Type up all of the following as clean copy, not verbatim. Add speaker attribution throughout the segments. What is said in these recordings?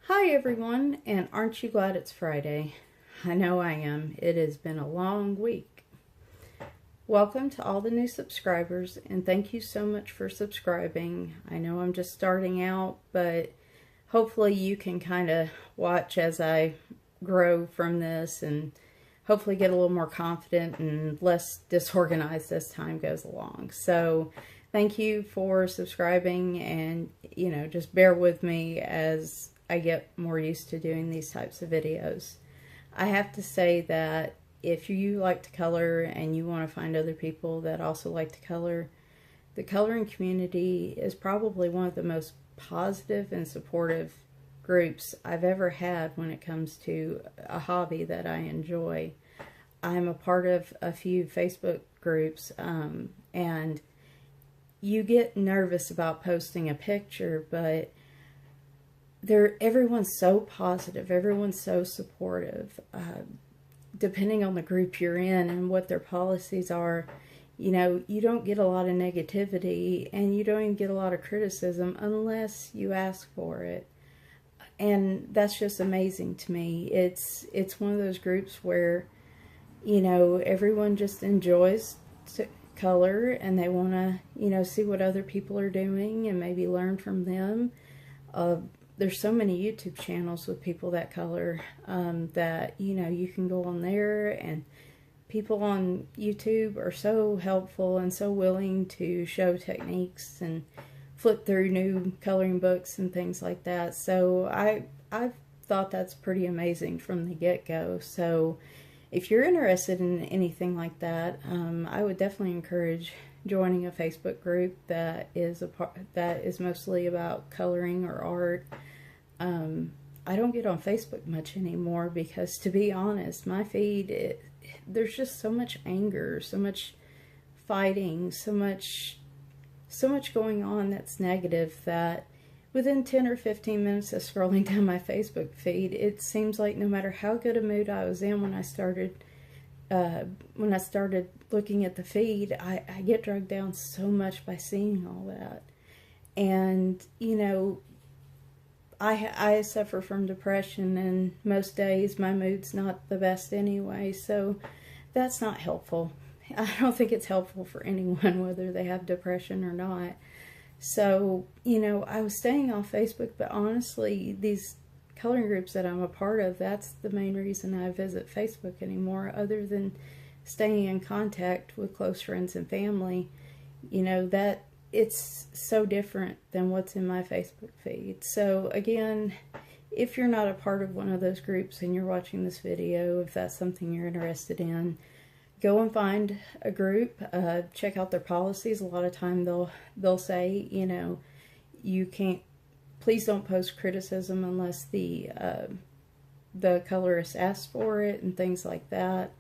Speaker 1: Hi everyone, and aren't you glad it's Friday? I know I am. It has been a long week. Welcome to all the new subscribers, and thank you so much for subscribing. I know I'm just starting out, but hopefully you can kind of watch as I grow from this and hopefully get a little more confident and less disorganized as time goes along. So thank you for subscribing, and just bear with me as I get more used to doing these types of videos. I have to say that if you like to color and you want to find other people that also like to color, the coloring community is probably one of the most positive and supportive groups I've ever had when it comes to a hobby that I enjoy. I'm a part of a few Facebook groups, and you get nervous about posting a picture, but everyone's so positive, everyone's so supportive. Depending on the group you're in and what their policies are, you don't get a lot of negativity and you don't even get a lot of criticism unless you ask for it. And that's just amazing to me. It's one of those groups where, everyone just enjoys color and they want to, see what other people are doing and maybe learn from them. There's so many YouTube channels with people that color that, you can go on there, and people on YouTube are so helpful and so willing to show techniques and flip through new coloring books and things like that. So I've thought that's pretty amazing from the get-go. So if you're interested in anything like that, I would definitely encourage joining a Facebook group that is mostly about coloring or art. I don't get on Facebook much anymore because, to be honest, my feed, there's just so much anger, so much fighting, so much going on that's negative that within 10 or 15 minutes of scrolling down my Facebook feed, it seems like no matter how good a mood I was in when I started looking at the feed, I get dragged down so much by seeing all that. And, I suffer from depression, and most days my mood's not the best anyway, so that's not helpful. I don't think it's helpful for anyone, whether they have depression or not. So, I was staying off Facebook, but honestly, these coloring groups that I'm a part of, that's the main reason I visit Facebook anymore, other than staying in contact with close friends and family. That it's so different than what's in my Facebook feed. So again, if you're not a part of one of those groups and you're watching this video, if that's something you're interested in, go and find a group, check out their policies. A lot of time they'll say, you can't, please don't post criticism unless the colorist asks for it and things like that.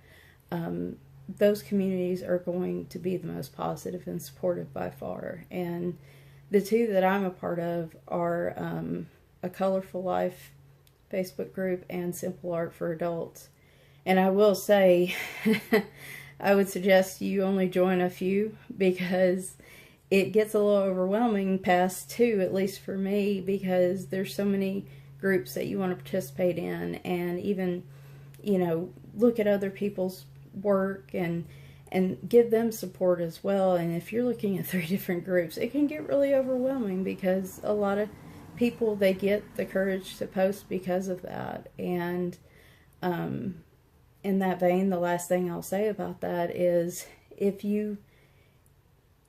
Speaker 1: Those communities are going to be the most positive and supportive by far. And the two that I'm a part of are a Colorful Life Facebook group and Simple Art for Adults. And I will say, I would suggest you only join a few, because it gets a little overwhelming past two, at least for me, because there's so many groups that you want to participate in, and even, look at other people's work and give them support as well. And if you're looking at 3 different groups, it can get really overwhelming, because a lot of people, they get the courage to post because of that. And in that vein, the last thing I'll say about that is, if you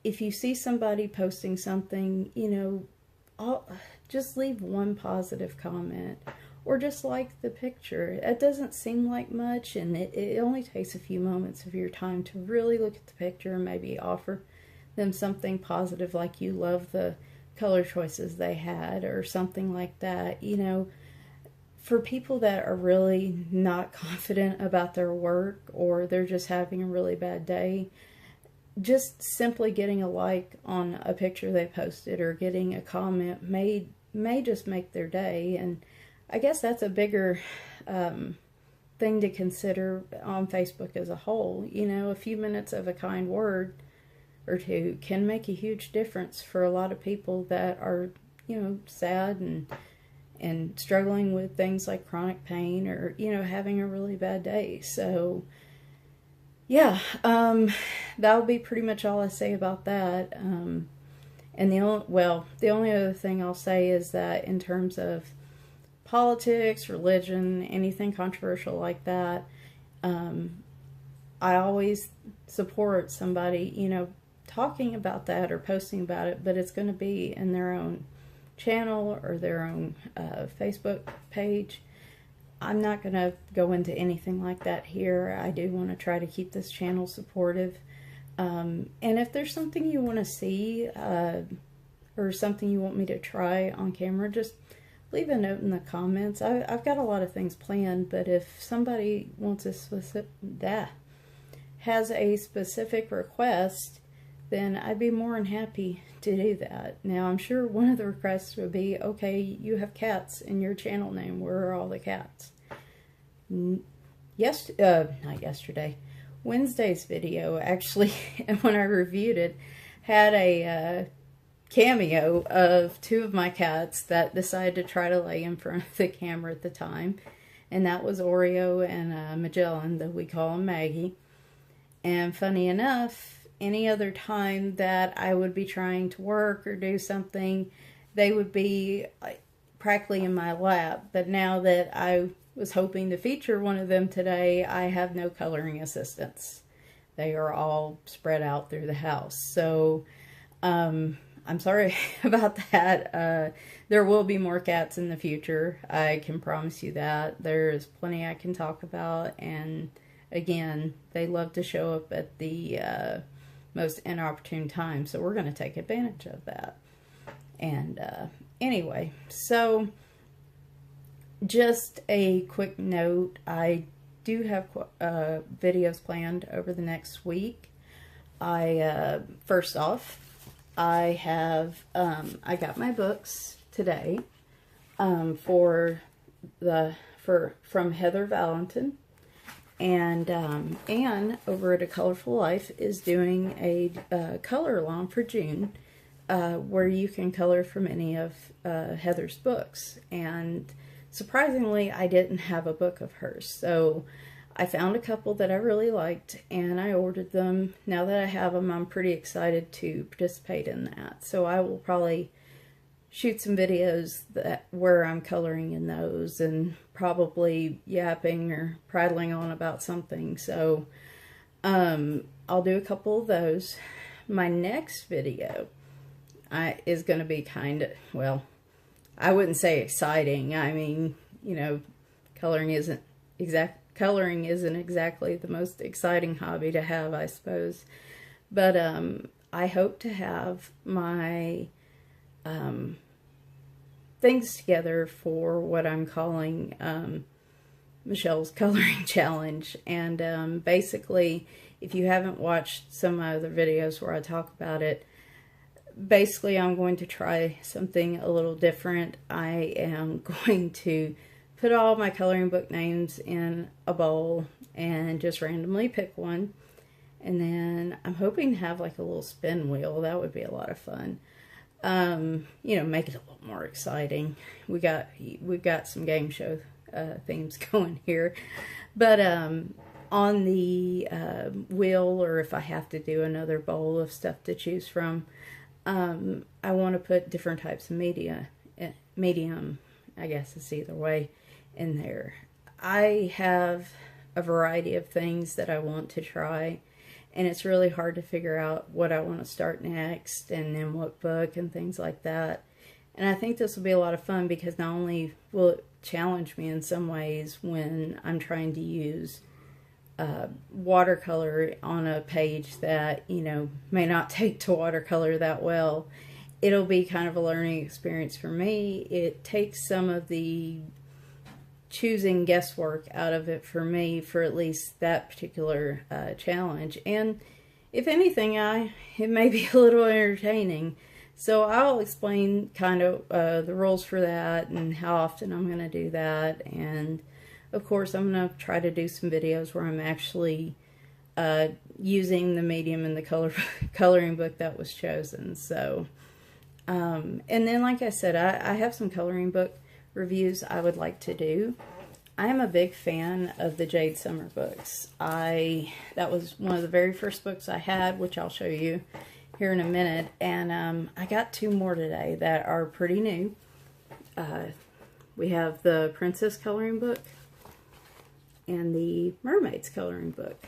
Speaker 1: see somebody posting something, just leave one positive comment, or just like the picture. It doesn't seem like much, and it only takes a few moments of your time to really look at the picture and maybe offer them something positive, like you love the color choices they had or something like that. For people that are really not confident about their work, or they're just having a really bad day, just simply getting a like on a picture they posted or getting a comment may just make their day. And I guess that's a bigger thing to consider on Facebook as a whole. A few minutes of a kind word or two can make a huge difference for a lot of people that are, sad and struggling with things like chronic pain or, you know, having a really bad day. So, yeah, that'll be pretty much all I say about that. And the only other thing I'll say is that in terms of politics, religion, anything controversial like that, I always support somebody, you know, talking about that or posting about it, but it's going to be in their own channel or their own Facebook page. I'm not going to go into anything like that here. I do want to try to keep this channel supportive. And if there's something you want to see or something you want me to try on camera, just leave a note in the comments. I've got a lot of things planned, but if somebody wants has a specific request, then I'd be more than happy to do that. Now, I'm sure one of the requests would be, okay, you have cats in your channel name. Where are all the cats? Not yesterday. Wednesday's video, actually, when I reviewed it, had a cameo of two of my cats that decided to try to lay in front of the camera at the time. And that was Oreo and Magellan, that we call him Maggie. And funny enough, any other time that I would be trying to work or do something, they would be practically in my lap. But now that I was hoping to feature one of them today, I have no coloring assistants. They are all spread out through the house. So, I'm sorry about that. There will be more cats in the future. I can promise you that. There's plenty I can talk about. And again, they love to show up at the most inopportune time. So we're going to take advantage of that. And anyway, so just a quick note. I do have videos planned over the next week. First off, I got my books today from Heather Valentin, and Anne over at A Colorful Life is doing a color along for June, where you can color from any of Heather's books. And surprisingly, I didn't have a book of hers, so I found a couple that I really liked, and I ordered them. Now that I have them, I'm pretty excited to participate in that. So I will probably shoot some videos where I'm coloring in those, and probably yapping or prattling on about something. So I'll do a couple of those. My next video is going to be kind of, well, I wouldn't say exciting. I mean, you know, coloring isn't exactly the most exciting hobby to have, I suppose. But I hope to have my things together for what I'm calling Michelle's Coloring Challenge. And basically, if you haven't watched some of my other videos where I talk about it, basically I'm going to try something a little different. I am going to put all my coloring book names in a bowl and just randomly pick one. And then I'm hoping to have like a little spin wheel. That would be a lot of fun. You know, make it a little more exciting. We've got some game show themes going here. But on the wheel, or if I have to do another bowl of stuff to choose from, I want to put different types of medium, I guess it's either way, in there. I have a variety of things that I want to try, and it's really hard to figure out what I want to start next and then what book and things like that. And I think this will be a lot of fun, because not only will it challenge me in some ways when I'm trying to use watercolor on a page that, you know, may not take to watercolor that well, it'll be kind of a learning experience for me. It takes some of the choosing guesswork out of it for me, for at least that particular challenge. And if anything, it may be a little entertaining. So I'll explain kind of the rules for that and how often I'm going to do that. And of course, I'm going to try to do some videos where I'm actually using the medium in the coloring book that was chosen. So, and then like I said, I have some coloring book reviews I would like to do. I am a big fan of the Jade Summer books. That was one of the very first books I had, which I'll show you here in a minute. And I got 2 more today that are pretty new. We have the Princess coloring book and the Mermaids coloring book.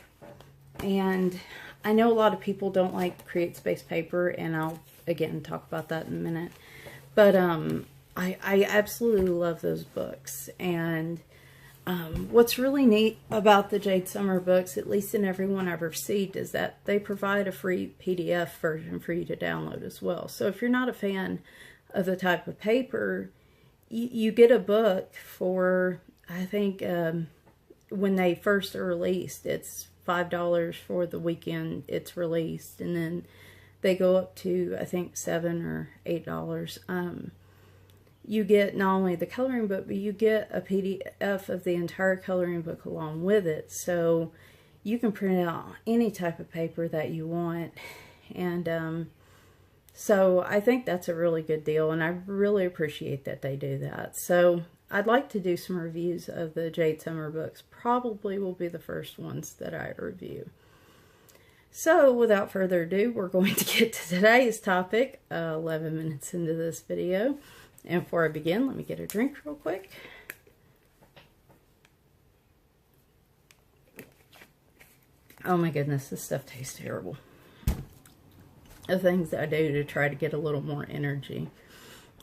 Speaker 1: And I know a lot of people don't like Create Space paper, and I'll again talk about that in a minute. But I absolutely love those books. And what's really neat about the Jade Summer books, at least in every one I've received, is that they provide a free PDF version for you to download as well. So if you're not a fan of the type of paper, you get a book for, I think, when they first are released, it's $5 for the weekend it's released, and then they go up to, I think, $7 or $8. You get not only the coloring book, but you get a PDF of the entire coloring book along with it. So you can print out any type of paper that you want. And so I think that's a really good deal, and I really appreciate that they do that. So I'd like to do some reviews of the Jade Summer books. Probably will be the first ones that I review. So without further ado, we're going to get to today's topic, 11 minutes into this video. And before I begin, let me get a drink real quick. Oh my goodness, this stuff tastes terrible. The things that I do to try to get a little more energy.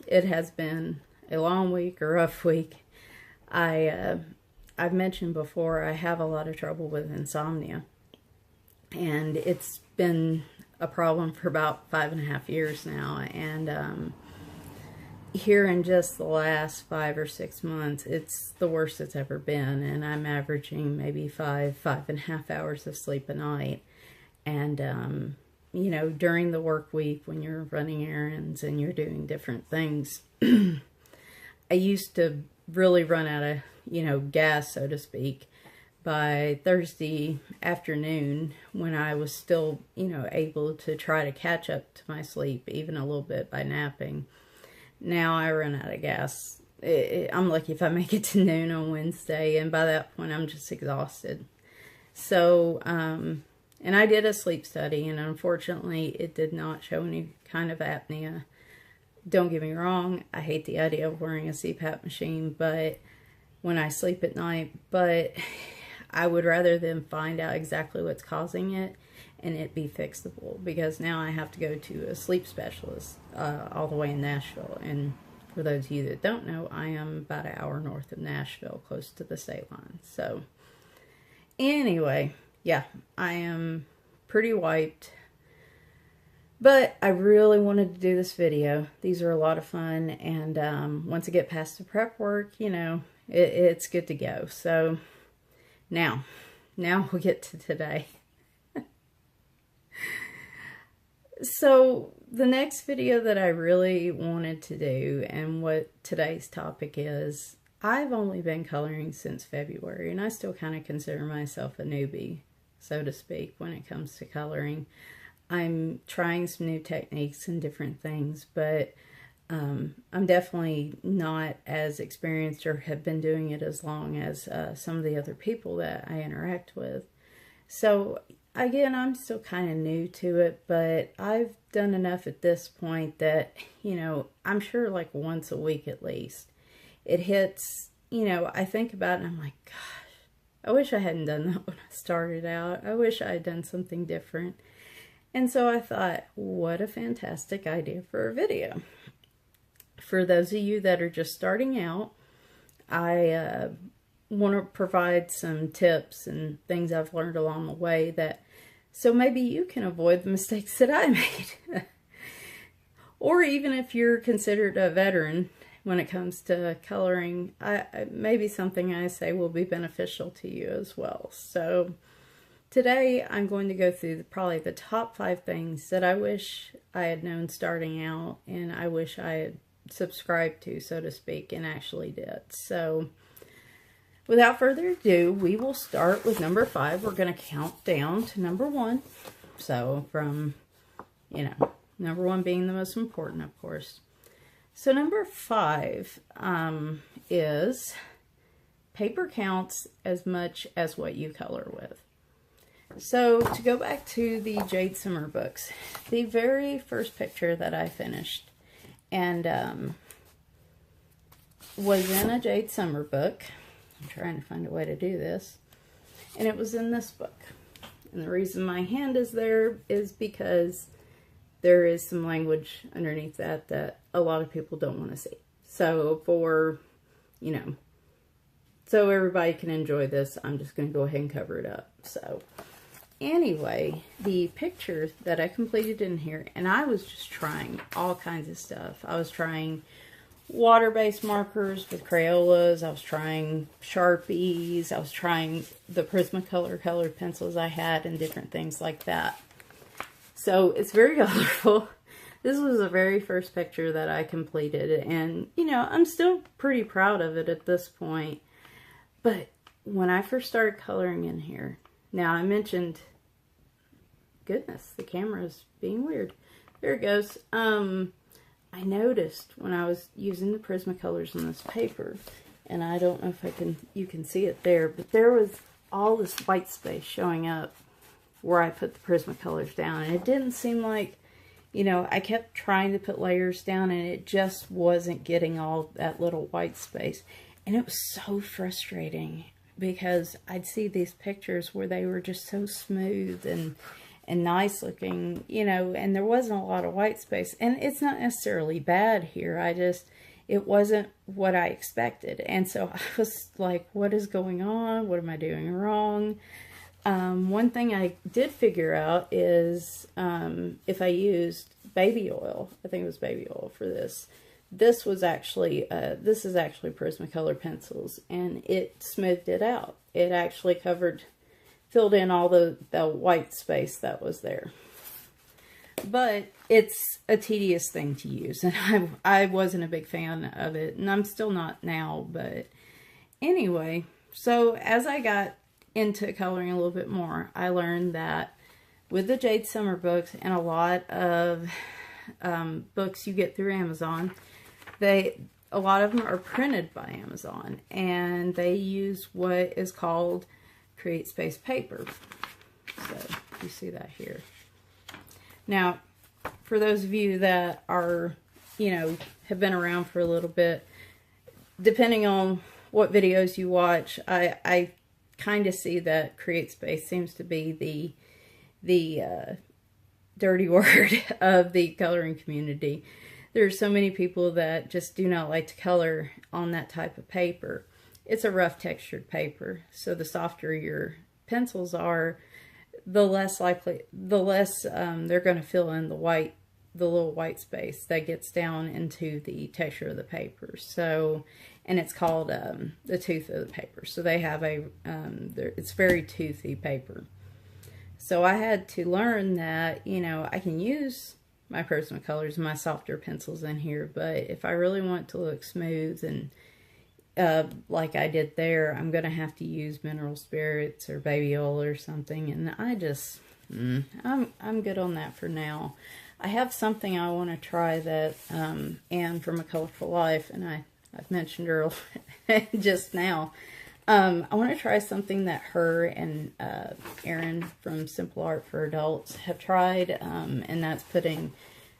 Speaker 1: It has been a long week, a rough week. I've mentioned before, I have a lot of trouble with insomnia. And it's been a problem for about 5.5 years now. And here in just the last 5 or 6 months, it's the worst it's ever been. And I'm averaging maybe 5.5 hours of sleep a night. And, you know, during the work week, when you're running errands and you're doing different things, I used to really run out of, you know, gas, so to speak, by Thursday afternoon, when I was still, you know, able to try to catch up to my sleep, even a little bit by napping. Now I run out of gas. I'm lucky if I make it to noon on Wednesday, and by that point I'm just exhausted. So, and I did a sleep study, and unfortunately it did not show any kind of apnea. Don't get me wrong, I hate the idea of wearing a CPAP machine, but when I sleep at night, but I would rather than find out exactly what's causing it and it be fixable, because now I have to go to a sleep specialist all the way in Nashville. And for those of you that don't know, I am about an hour north of Nashville, close to the state line. So anyway, yeah, I am pretty wiped. But I really wanted to do this video. These are a lot of fun, and once I get past the prep work, you know, it's good to go. So now we'll get to today. So the next video that I really wanted to do, and what today's topic is, I've only been coloring since February, and I still kind of consider myself a newbie, so to speak, when it comes to coloring. I'm trying some new techniques and different things, but I'm definitely not as experienced or have been doing it as long as some of the other people that I interact with. So again, I'm still kind of new to it, but I've done enough at this point that, you know, I'm sure like once a week at least, it hits, you know, I think about it and I'm like, gosh, I wish I hadn't done that when I started out. I wish I had done something different. And so I thought, what a fantastic idea for a video. For those of you that are just starting out, I want to provide some tips and things I've learned along the way, that so maybe you can avoid the mistakes that I made. Or even if you're considered a veteran when it comes to coloring, maybe something I say will be beneficial to you as well. So today I'm going to go through probably the top 5 things that I wish I had known starting out, and I wish I had subscribed to, so to speak, and actually did. So without further ado, we will start with number 5. We're going to count down to number 1. So from, you know, number 1 being the most important, of course. So number 5 is paper counts as much as what you color with. So to go back to the Jade Summer books, the very first picture that I finished and was in a Jade Summer book. I'm trying to find a way to do this. And it was in this book. And the reason my hand is there is because there is some language underneath that that a lot of people don't want to see. So for, you know, so everybody can enjoy this, I'm just going to go ahead and cover it up. So anyway, the picture that I completed in here, and I was just trying all kinds of stuff. I was trying water-based markers with Crayolas. I was trying Sharpies. I was trying the Prismacolor colored pencils I had and different things like that. So it's very colorful. This was the very first picture that I completed, and you know, I'm still pretty proud of it at this point. But when I first started coloring in here, now I mentioned, goodness, the camera is being weird. There it goes. I noticed when I was using the Prismacolors on this paper, and I don't know if you can see it there, but there was all this white space showing up where I put the Prismacolors down, and it didn't seem like, you know, I kept trying to put layers down, and it just wasn't getting all that little white space. And it was so frustrating because I'd see these pictures where they were just so smooth and nice looking, you know, and there wasn't a lot of white space. And it's not necessarily bad here. It wasn't what I expected. And so I was like, what is going on? What am I doing wrong? One thing I did figure out is if I used baby oil, I think it was baby oil for this. This is actually Prismacolor pencils, and it smoothed it out. It actually filled in all the white space that was there. But it's a tedious thing to use, and I wasn't a big fan of it, and I'm still not now. But anyway, so as I got into coloring a little bit more, I learned that with the Jade Summer books and a lot of books you get through Amazon, a lot of them are printed by Amazon, and they use what is called Create Space paper. So you see that here. Now, for those of you that are, you know, have been around for a little bit, depending on what videos you watch, I kind of see that Create Space seems to be the dirty word of the coloring community. There's so many people that just do not like to color on that type of paper. It's a rough textured paper, so the softer your pencils are, the less they're going to fill in the little white space that gets down into the texture of the paper. So, and it's called the tooth of the paper. So they have it's very toothy paper. So I had to learn that, you know, I can use my Prismacolors and my softer pencils in here, but if I really want to look smooth and like I did there, I'm going to have to use mineral spirits or baby oil or something, and I just, I'm good on that for now. I have something I want to try that Anne from A Colorful Life, and I've mentioned her just now. I want to try something that her and Erin from Simple Art for Adults have tried, and that's putting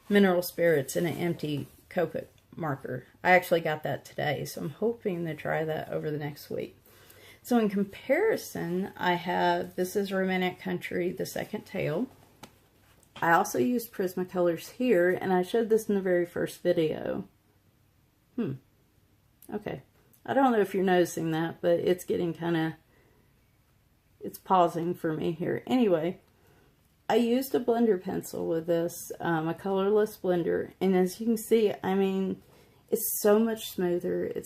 Speaker 1: mineral spirits in an empty Copic marker. I actually got that today, so I'm hoping to try that over the next week. So in comparison, I have, this is Romantic Country, the second tale. I also used Prismacolors here, and I showed this in the very first video. Okay. I don't know if you're noticing that, but it's getting kind of, it's pausing for me here. Anyway, I used a blender pencil with this, a colorless blender, and as you can see, I mean, it's so much smoother. It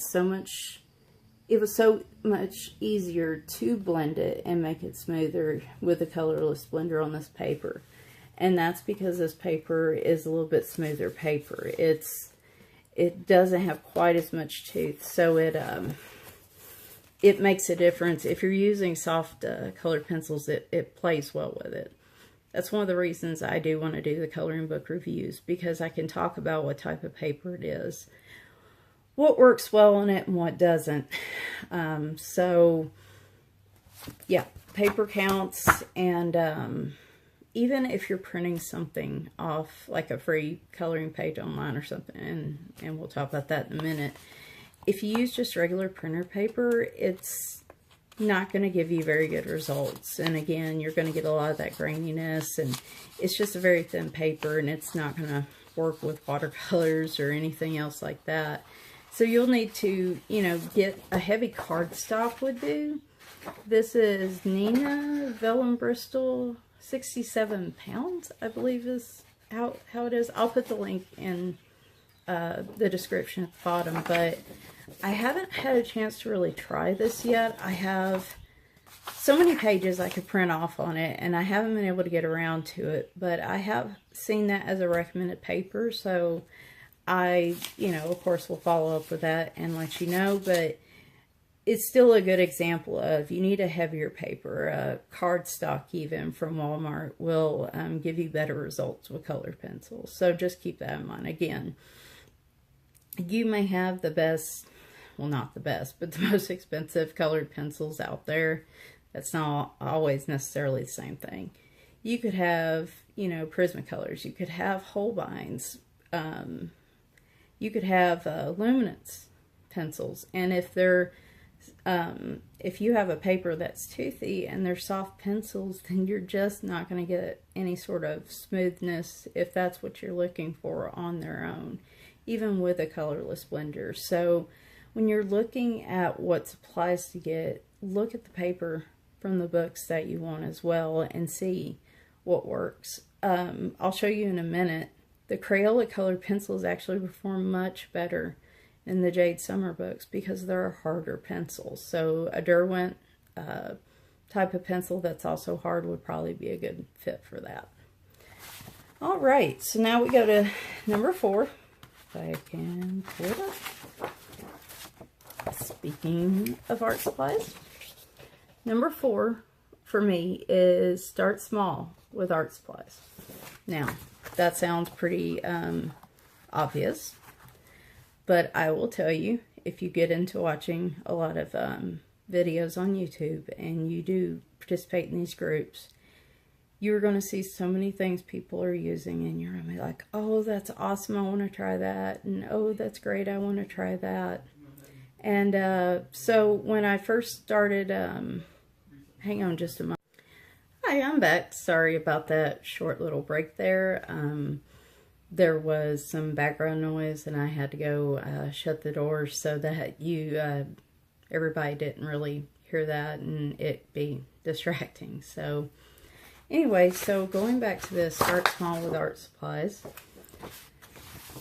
Speaker 1: was so much easier to blend it and make it smoother with a colorless blender on this paper. And that's because this paper is a little bit smoother paper. It doesn't have quite as much tooth, so it makes a difference. If you're using soft colored pencils, it plays well with it. That's one of the reasons I do want to do the coloring book reviews, because I can talk about what type of paper it is. what works well on it and what doesn't. So yeah, paper counts, and even if you're printing something off, like a free coloring page online or something, and we'll talk about that in a minute, if you use just regular printer paper, it's not going to give you very good results. And again, you're going to get a lot of that graininess, and it's just a very thin paper, and it's not going to work with watercolors or anything else like that. So you'll need to, you know, get a heavy cardstock would do. This is Nina Vellum Bristol, 67 pounds, I believe is how it is. I'll put the link in the description at the bottom, but I haven't had a chance to really try this yet. I have so many pages I could print off on it, and I haven't been able to get around to it, but I have seen that as a recommended paper, so I, you know, of course will follow up with that and let you know, but it's still a good example of, you need a heavier paper. Cardstock even from Walmart will give you better results with colored pencils. So just keep that in mind. Again, you may have the best, well, not the best, but the most expensive colored pencils out there. That's not always necessarily the same thing. You could have, you know, Prismacolors. You could have Holbeins. You could have luminance pencils. And if they're if you have a paper that's toothy and they're soft pencils, then you're just not going to get any sort of smoothness if that's what you're looking for on their own, even with a colorless blender. So when you're looking at what supplies to get, look at the paper from the books that you want as well and see what works. I'll show you in a minute. The Crayola colored pencils actually perform much better in the Jade Summer books because they're a harder pencil. So a Derwent type of pencil that's also hard would probably be a good fit for that. All right, so now we go to number 4. If I can pull it up. Speaking of art supplies, number 4 for me is start small with art supplies. Now, that sounds pretty obvious. But I will tell you, if you get into watching a lot of videos on YouTube and you do participate in these groups, you're going to see so many things people are using, and you're going to be like, oh, that's awesome, I want to try that, and oh, that's great, I want to try that. And so when I first started, hang on just a moment. Hi, I'm back. Sorry about that short little break there. There was some background noise, and I had to go shut the doors so that everybody didn't really hear that and it be distracting. So anyway, so going back to this, start small with art supplies.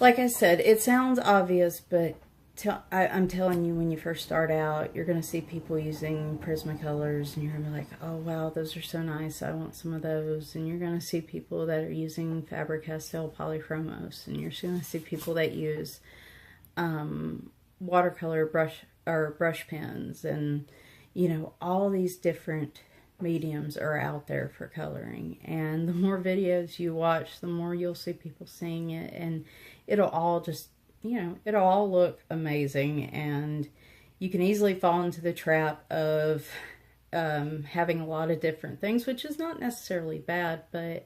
Speaker 1: Like I said, it sounds obvious, but I'm telling you, when you first start out, you're going to see people using Prismacolors, and you're going to be like, oh wow, those are so nice, I want some of those. And you're going to see people that are using Faber-Castell Polychromos, and you're going to see people that use watercolor brush pens, and you know, all these different mediums are out there for coloring. And the more videos you watch, the more you'll see people seeing it, and it'll all just, you know, it'll all look amazing, and you can easily fall into the trap of having a lot of different things, which is not necessarily bad, but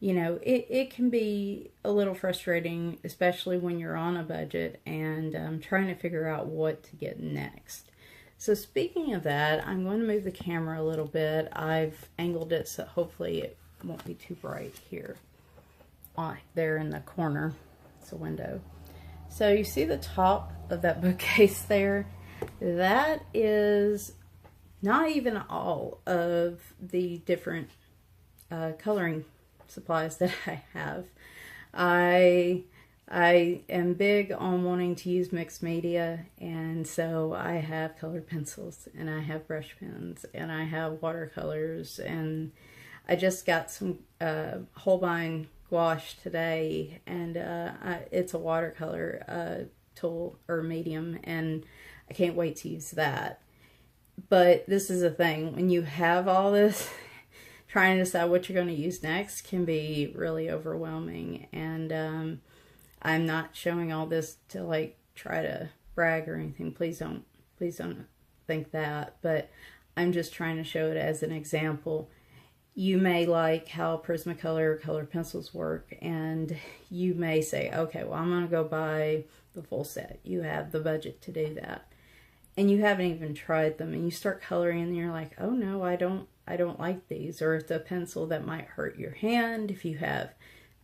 Speaker 1: you know, it can be a little frustrating, especially when you're on a budget and trying to figure out what to get next. So speaking of that, I'm going to move the camera a little bit. I've angled it so hopefully it won't be too bright here. There in the corner, it's a window. So you see the top of that bookcase there? That is not even all of the different coloring supplies that I have. I am big on wanting to use mixed media, and so I have colored pencils, and I have brush pens, and I have watercolors, and I just got some Holbein gouache today, and it's a watercolor tool or medium, and I can't wait to use that. But this is the thing, when you have all this, trying to decide what you're going to use next can be really overwhelming. And I'm not showing all this to like try to brag or anything. Please don't think that. But I'm just trying to show it as an example. You may like how Prismacolor color pencils work, and you may say, okay, well, I'm going to go buy the full set. You have the budget to do that. And you haven't even tried them, and you start coloring and you're like, oh no, I don't like these. Or it's a pencil that might hurt your hand. If you have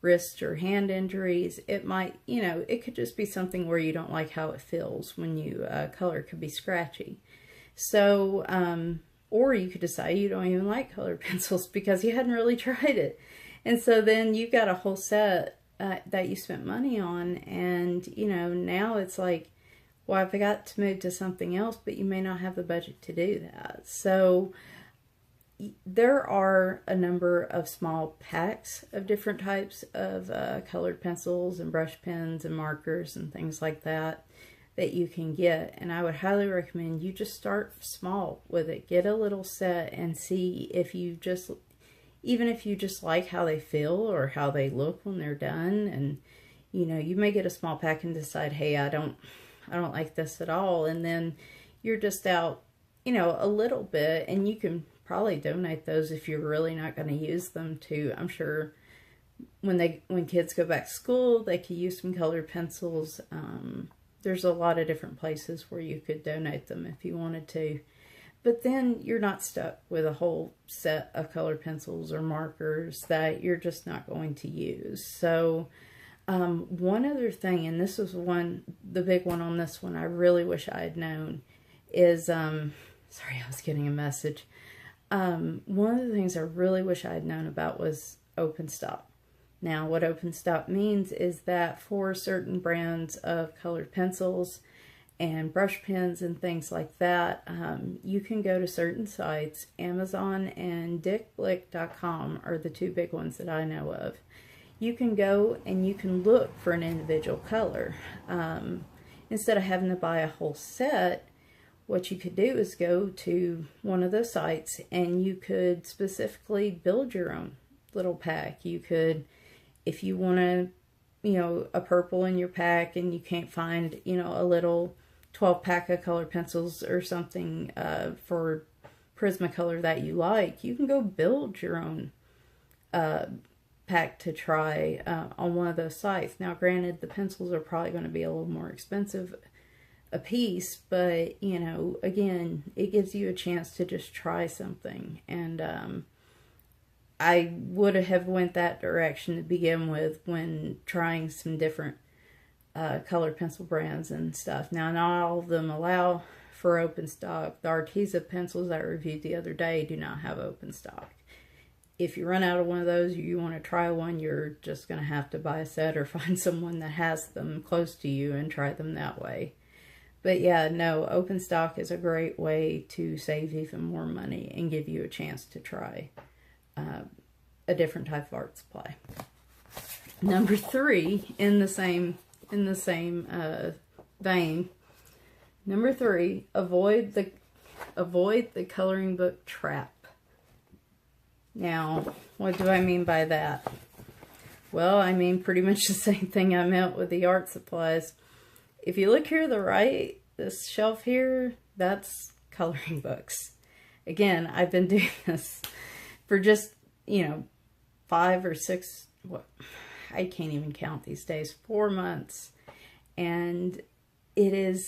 Speaker 1: wrist or hand injuries, it might, it could just be something where you don't like how it feels when you color. It could be scratchy. So, or you could decide you don't even like colored pencils because you hadn't really tried it. And so then you've got a whole set that you spent money on, and, now it's like, well, I've got to move to something else, but you may not have the budget to do that. So there are a number of small packs of different types of colored pencils and brush pens and markers and things like that you can get. And I would highly recommend you just start small with it. Get a little set and see if you just, even if you just like how they feel or how they look when they're done. And, you may get a small pack and decide, hey, I don't like this at all. And then you're just out, a little bit, and you can probably donate those if you're really not going to use them to. I'm sure when kids go back to school, they could use some colored pencils. There's a lot of different places where you could donate them if you wanted to. But then you're not stuck with a whole set of colored pencils or markers that you're just not going to use. So one other thing, and this was the big one on this one, I really wish I had known, is, sorry, I was getting a message. One of the things I really wish I had known about was open stock. Now, what open stock means is that for certain brands of colored pencils and brush pens and things like that, you can go to certain sites. Amazon and dickblick.com are the two big ones that I know of. You can go and you can look for an individual color. Instead of having to buy a whole set, what you could do is go to one of those sites and you could specifically build your own little pack. You could, if you want to, a purple in your pack and you can't find, a little 12-pack of colored pencils or something for Prismacolor that you like, you can go build your own pack to try on one of those sites. Now, granted, the pencils are probably going to be a little more expensive a piece, but, again, it gives you a chance to just try something. And I would have went that direction to begin with when trying some different colored pencil brands and stuff. Now, not all of them allow for open stock. The Arteza pencils I reviewed the other day do not have open stock. If you run out of one of those, you want to try one, you're just going to have to buy a set or find someone that has them close to you and try them that way. But yeah, no, open stock is a great way to save even more money and give you a chance to try a different type of art supply. Number 3, in the same vein. Number 3, avoid the coloring book trap. Now, what do I mean by that? Well, I mean pretty much the same thing I meant with the art supplies. If you look here to the right, this shelf here, that's coloring books. Again, I've been doing this for just, 5 or 6, I can't even count these days, 4 months. And the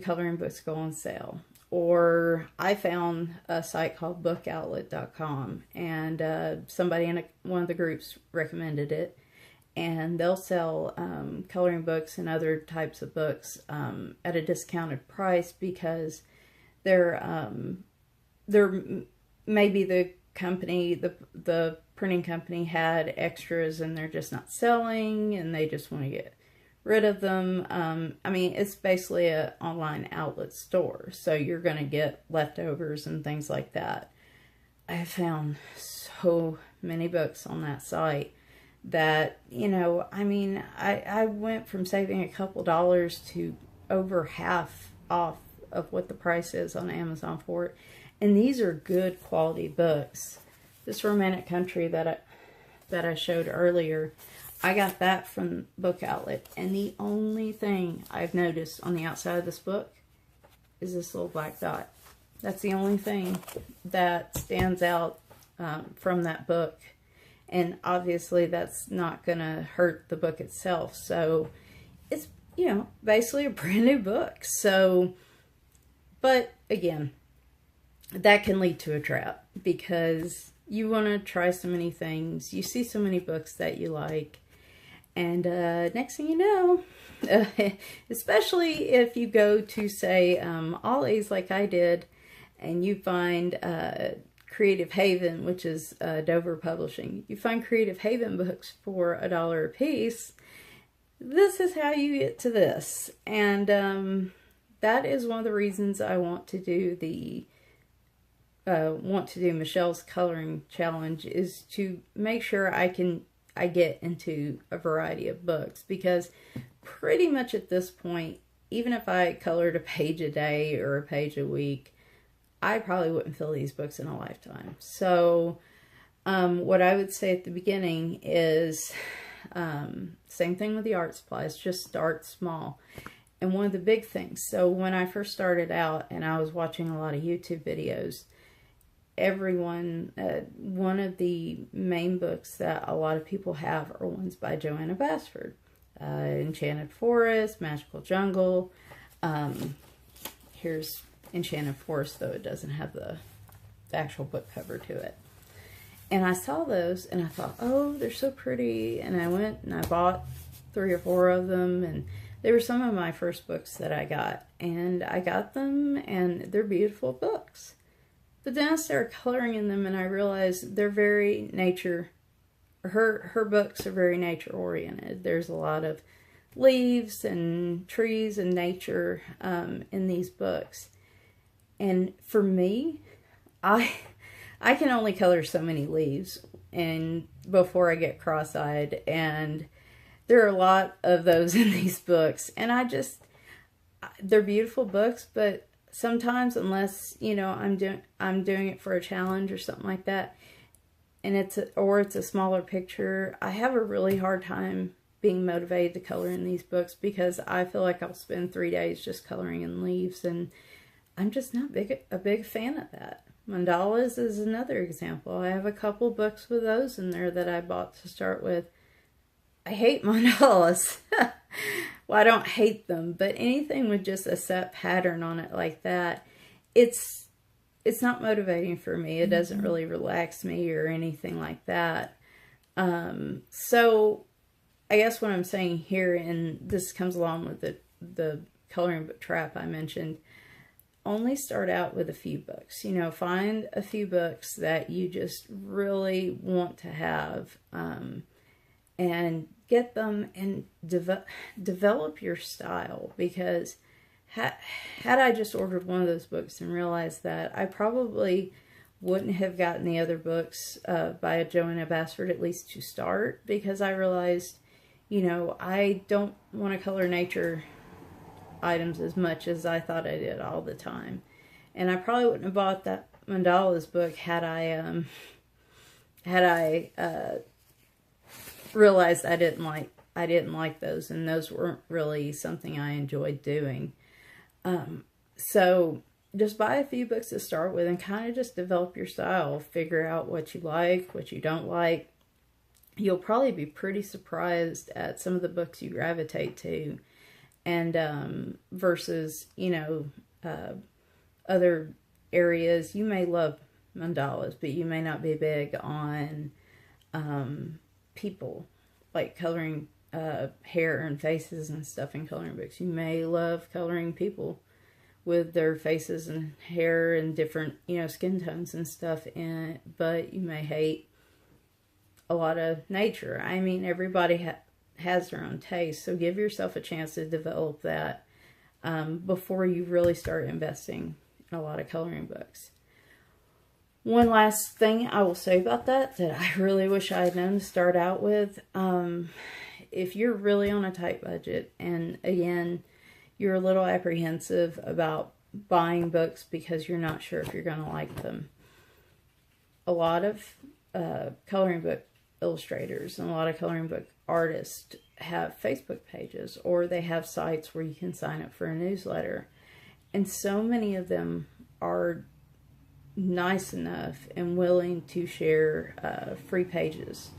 Speaker 1: coloring books go on sale. Or I found a site called bookoutlet.com, and somebody in one of the groups recommended it. And they'll sell coloring books and other types of books at a discounted price because maybe the company, the printing company had extras and they're just not selling and they just want to get rid of them. I mean, it's basically an online outlet store, so you're going to get leftovers and things like that. I have found so many books on that site that, I mean, I went from saving a couple dollars to over half off of what the price is on Amazon for it. And these are good quality books. This Romantic Country that I showed earlier, I got that from Book Outlet. And the only thing I've noticed on the outside of this book is this little black dot. That's the only thing that stands out from that book. And obviously that's not going to hurt the book itself. So it's, you know, basically a brand new book. So, but again, that can lead to a trap because you want to try so many things. You see so many books that you like. And next thing you know, especially if you go to, say, All A's like I did, and you find Creative Haven, which is Dover Publishing. You find Creative Haven books for $1 a piece. This is how you get to this. And that is one of the reasons I want to do Michelle's coloring challenge, is to make sure I get into a variety of books, because pretty much at this point, even if I colored a page a day or a page a week, I probably wouldn't fill these books in a lifetime. So what I would say at the beginning is same thing with the art supplies, just start small. And one of the big things, so when I first started out and I was watching a lot of YouTube videos, everyone, one of the main books that a lot of people have are ones by Joanna Basford. Enchanted Forest, Magical Jungle. Here's Enchanted Forest, though it doesn't have the actual book cover to it. And I saw those and I thought, oh, they're so pretty. And I went and I bought 3 or 4 of them, and they were some of my first books that I got. And I got them, and they're beautiful books. But then I started coloring in them, and I realized they're very nature. Her books are very nature oriented. There's a lot of leaves and trees and nature in these books. And for me, I can only color so many leaves and before I get cross-eyed, and there are a lot of those in these books. And they're beautiful books, but sometimes, unless, you know, I'm doing it for a challenge or something like that, and it's a smaller picture, I have a really hard time being motivated to color in these books, because I feel like I'll spend 3 days just coloring in leaves, and I'm just not a big fan of that. Mandalas is another example. I have a couple books with those in there that I bought to start with. I hate mandalas. Well, I don't hate them, but anything with just a set pattern on it like that, it's not motivating for me. It doesn't really relax me or anything like that. So I guess what I'm saying here, and this comes along with the coloring book trap I mentioned, only start out with a few books. You know, find a few books that you just really want to have, and get them and develop your style. Because had I just ordered one of those books and realized that, I probably wouldn't have gotten the other books by Joanna Basford, at least to start, because I realized, you know, I don't want to color nature items as much as I thought I did all the time. And I probably wouldn't have bought that Mandalas book had I realized I didn't like those, and those weren't really something I enjoyed doing. So just buy a few books to start with and kind of just develop your style. Figure out what you like, what you don't like. You'll probably be pretty surprised at some of the books you gravitate to, and versus, you know, other areas. You may love mandalas, but you may not be big on people, like coloring hair and faces and stuff in coloring books. You may love coloring people with their faces and hair and different, you know, skin tones and stuff in it, but you may hate a lot of nature. I mean, everybody has their own taste, so give yourself a chance to develop that before you really start investing in a lot of coloring books. One last thing I will say about that I really wish I had known to start out with. If you're really on a tight budget, and again, you're a little apprehensive about buying books because you're not sure if you're going to like them, a lot of coloring book illustrators and a lot of coloring book artists have Facebook pages, or they have sites where you can sign up for a newsletter. And so many of them are nice enough and willing to share free pages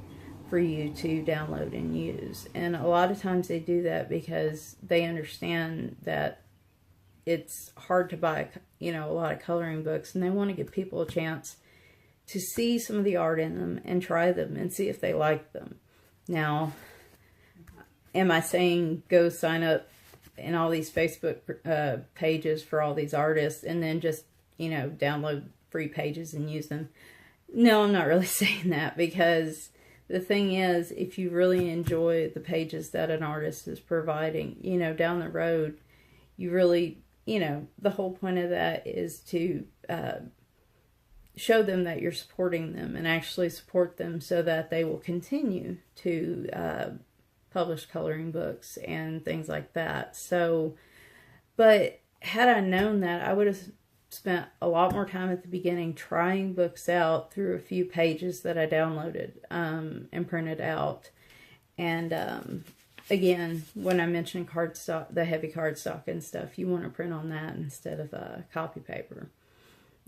Speaker 1: for you to download and use. And a lot of times they do that because they understand that it's hard to buy, you know, a lot of coloring books, and they want to give people a chance to see some of the art in them and try them and see if they like them. Now, am I saying go sign up in all these Facebook pages for all these artists and then just, you know, download free pages and use them? No, I'm not really saying that, because the thing is, if you really enjoy the pages that an artist is providing, you know, down the road, you really, you know, the whole point of that is to show them that you're supporting them, and actually support them so that they will continue to publish coloring books and things like that. So, but had I known that, I would have spent a lot more time at the beginning trying books out through a few pages that I downloaded and printed out. And again, when I mentioned cardstock, the heavy cardstock and stuff, you want to print on that instead of copy paper.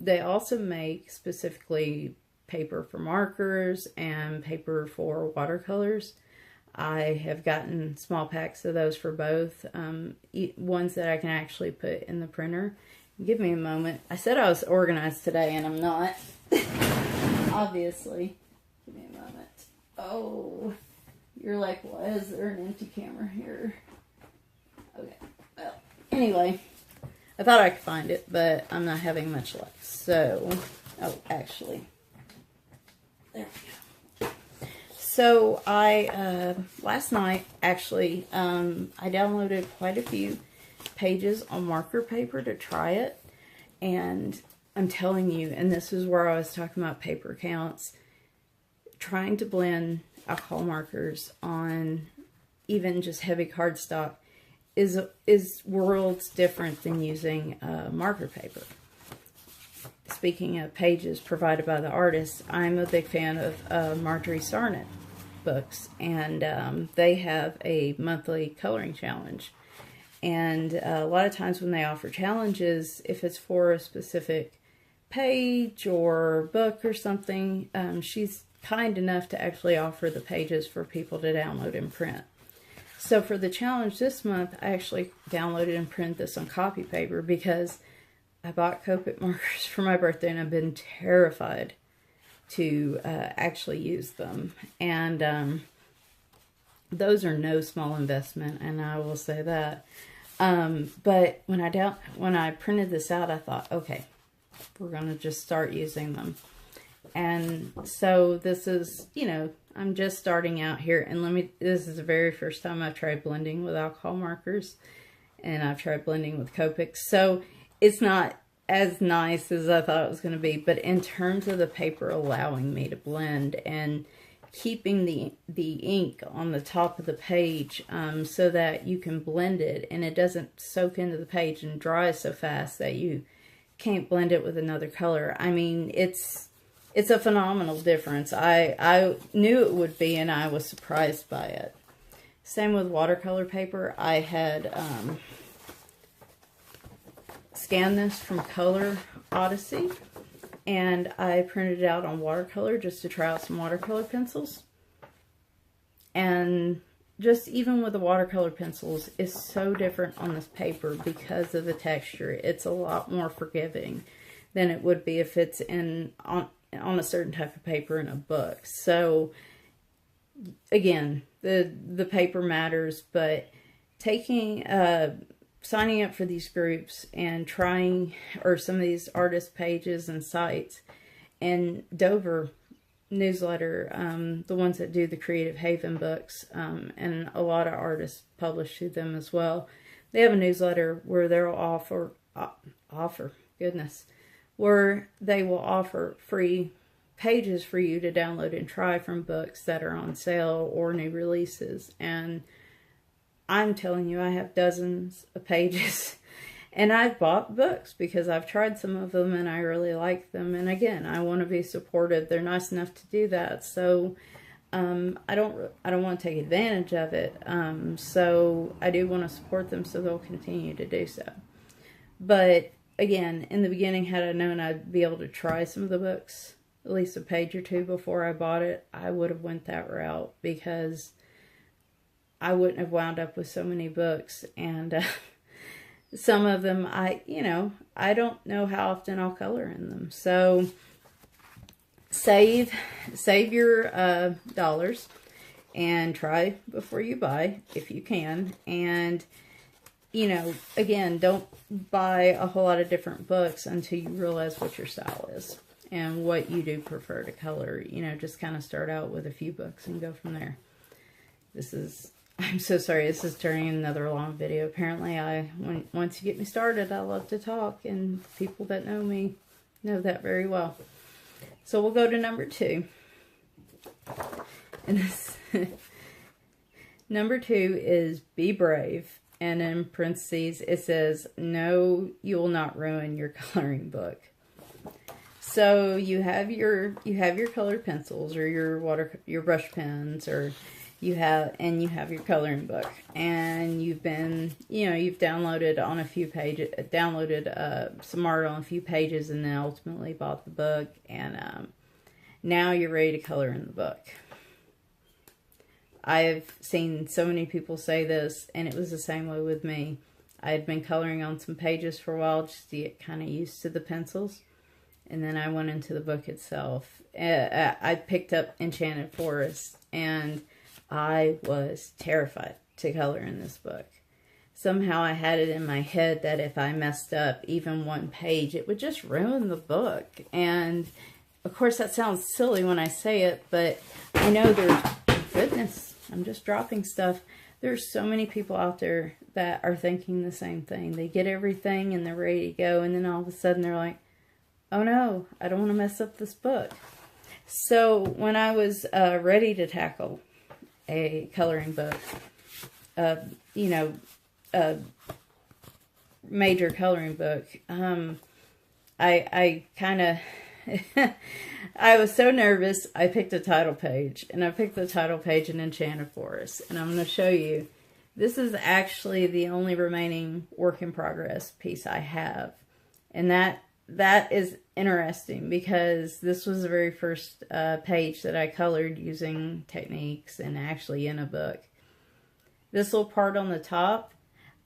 Speaker 1: They also make specifically paper for markers and paper for watercolors. I have gotten small packs of those for both, ones that I can actually put in the printer. Give me a moment. I said I was organized today, and I'm not. Obviously. Give me a moment. Oh, you're like, why is there an empty camera here? Okay, well, anyway, I thought I could find it, but I'm not having much luck. So, oh, actually, there we go. So I, last night, actually, I downloaded quite a few pages on marker paper to try it. And I'm telling you, and this is where I was talking about paper counts, trying to blend alcohol markers on even just heavy cardstock is worlds different than using marker paper. Speaking of pages provided by the artists, I'm a big fan of Marjorie Sarnett books, and they have a monthly coloring challenge. And a lot of times when they offer challenges, if it's for a specific page or book or something, she's kind enough to actually offer the pages for people to download and print. So for the challenge this month, I actually downloaded and printed this on copy paper because I bought Copic markers for my birthday, and I've been terrified to actually use them. And those are no small investment, and I will say that. But when I printed this out, I thought, okay, we're going to just start using them. And so this is, you know, I'm just starting out here, and this is the very first time I've tried blending with alcohol markers, and I've tried blending with Copics. So it's not as nice as I thought it was going to be, but in terms of the paper allowing me to blend and keeping the ink on the top of the page so that you can blend it and it doesn't soak into the page and dry so fast that you can't blend it with another color. I mean, it's a phenomenal difference. I knew it would be, and I was surprised by it. Same with watercolor paper. I had scanned this from Color Odyssey, and I printed it out on watercolor just to try out some watercolor pencils. And just even with the watercolor pencils, it's so different on this paper because of the texture. It's a lot more forgiving than it would be if it's on a certain type of paper in a book. So again, the paper matters, but taking signing up for these groups and trying, or some of these artist pages and sites, and Dover newsletter, the ones that do the Creative Haven books, and a lot of artists publish through them as well. They have a newsletter where they'll where they will offer free pages for you to download and try from books that are on sale or new releases. And I'm telling you, I have dozens of pages, and I've bought books because I've tried some of them and I really like them. And again, I want to be supportive. They're nice enough to do that. So I don't want to take advantage of it. So I do want to support them so they'll continue to do so. But again, in the beginning, had I known I'd be able to try some of the books, at least a page or two before I bought it, I would have went that route, because I wouldn't have wound up with so many books. And some of them, I don't know how often I'll color in them. So save your dollars and try before you buy, if you can. And again, don't buy a whole lot of different books until you realize what your style is and what you do prefer to color. Just kind of start out with a few books and go from there. I'm so sorry, this is turning another long video. Apparently, once you get me started, I love to talk, and people that know me know that very well. So we'll go to number 2. And this number 2 is Be Brave. And in parentheses, it says, no, you will not ruin your coloring book. So you have your colored pencils, or your brush pens, or you have your coloring book, and you've downloaded on a few pages, some art on a few pages, and then ultimately bought the book, and now you're ready to color in the book. I've seen so many people say this, and it was the same way with me. I had been coloring on some pages for a while just to get kind of used to the pencils, and then I went into the book itself. I picked up Enchanted Forest, and I was terrified to color in this book. Somehow I had it in my head that if I messed up even one page, it would just ruin the book. And of course that sounds silly when I say it, but I know goodness, I'm just dropping stuff. There's so many people out there that are thinking the same thing. They get everything and they're ready to go, and then all of a sudden they're like, oh no, I don't want to mess up this book. So when I was ready to tackle a coloring book, a major coloring book, I kind of, I was so nervous, I picked a title page, and I picked the title page in Enchanted Forest, and I'm going to show you, this is actually the only remaining work in progress piece I have, and that is interesting, because this was the very first page that I colored using techniques and actually in a book. This little part on the top,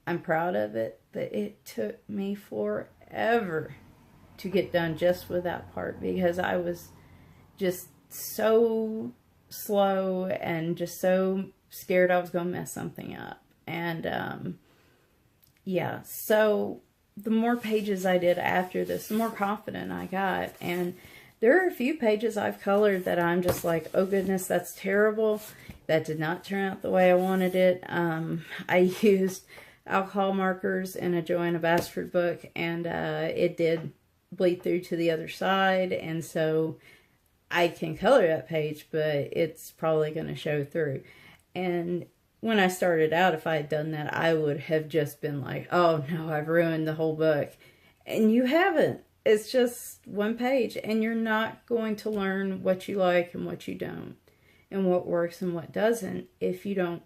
Speaker 1: I'm proud of it, but it took me forever to get done just with that part, because I was just so slow and just so scared I was going to mess something up. And yeah, so the more pages I did after this, the more confident I got. And there are a few pages I've colored that I'm just like, oh goodness, that's terrible. That did not turn out the way I wanted it. I used alcohol markers in a Joanna Basford book, and it did bleed through to the other side, and so I can color that page, but it's probably going to show through. And when I started out, if I had done that, I would have just been like, oh no, I've ruined the whole book. And you haven't. It's just one page, and you're not going to learn what you like and what you don't, and what works and what doesn't, if you don't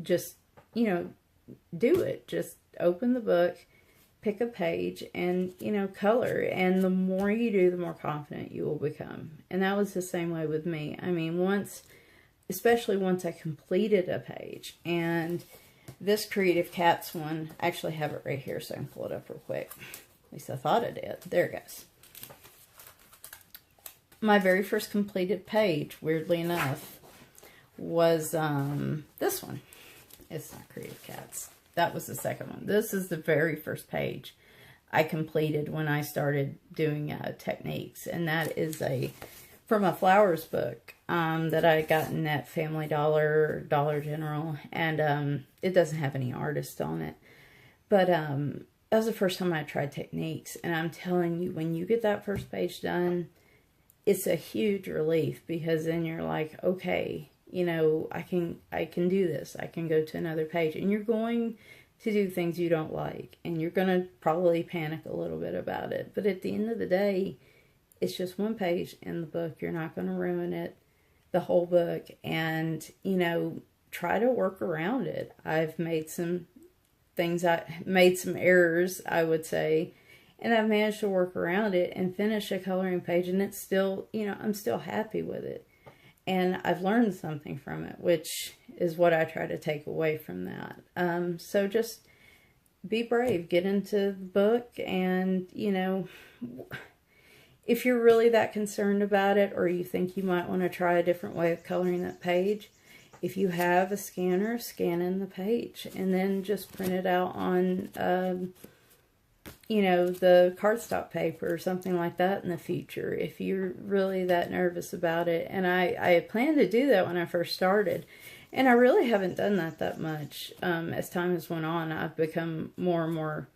Speaker 1: just, do it. Just open the book, pick a page, and, color. And the more you do, the more confident you will become. And that was the same way with me. I mean, especially once I completed a page. And this Creative Cats one, I actually have it right here, so I can pull it up real quick. At least I thought I did. There it goes. My very first completed page, weirdly enough, was this one. It's not Creative Cats. That was the second one. This is the very first page I completed when I started doing techniques. And that is from a flowers book that I got in at Family Dollar, Dollar General. And it doesn't have any artist on it. But that was the first time I tried techniques. And I'm telling you, when you get that first page done, it's a huge relief, because then you're like, okay, I can do this. I can go to another page. And you're going to do things you don't like, and you're going to probably panic a little bit about it. But at the end of the day, it's just one page in the book. You're not going to ruin it. the whole book and, you know, try to work around it. I've made some errors, I would say, and I've managed to work around it and finish a coloring page, and it's still, you know, I'm still happy with it. And I've learned something from it, which is what I try to take away from that. So just be brave, get into the book, and, you know, if you're really that concerned about it, or you think you might want to try a different way of coloring that page, if you have a scanner, scan in the page, and then just print it out on, you know, the cardstock paper or something like that in the future, if you're really that nervous about it. And I had planned to do that when I first started, and I really haven't done that much. As time has went on, I've become more and more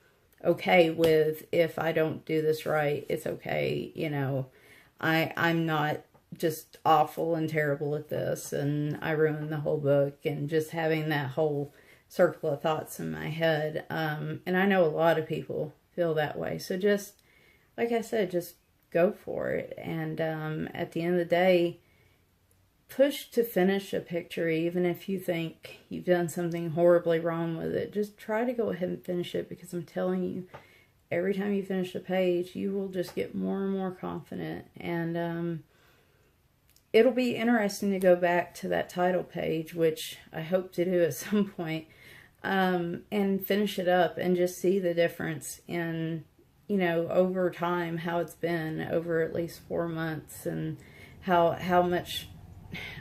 Speaker 1: okay with, if I don't do this right, it's okay. You know, I'm not just awful and terrible at this, and I ruined the whole book, and just having that whole circle of thoughts in my head. And I know a lot of people feel that way. So just, like I said, just go for it. And at the end of the day, push to finish a picture, even if you think you've done something horribly wrong with it. Just try to go ahead and finish it, because I'm telling you, every time you finish a page, you will just get more and more confident. And it'll be interesting to go back to that title page, which I hope to do at some point, and finish it up and just see the difference in, you know, over time, how it's been over at least 4 months, and how much,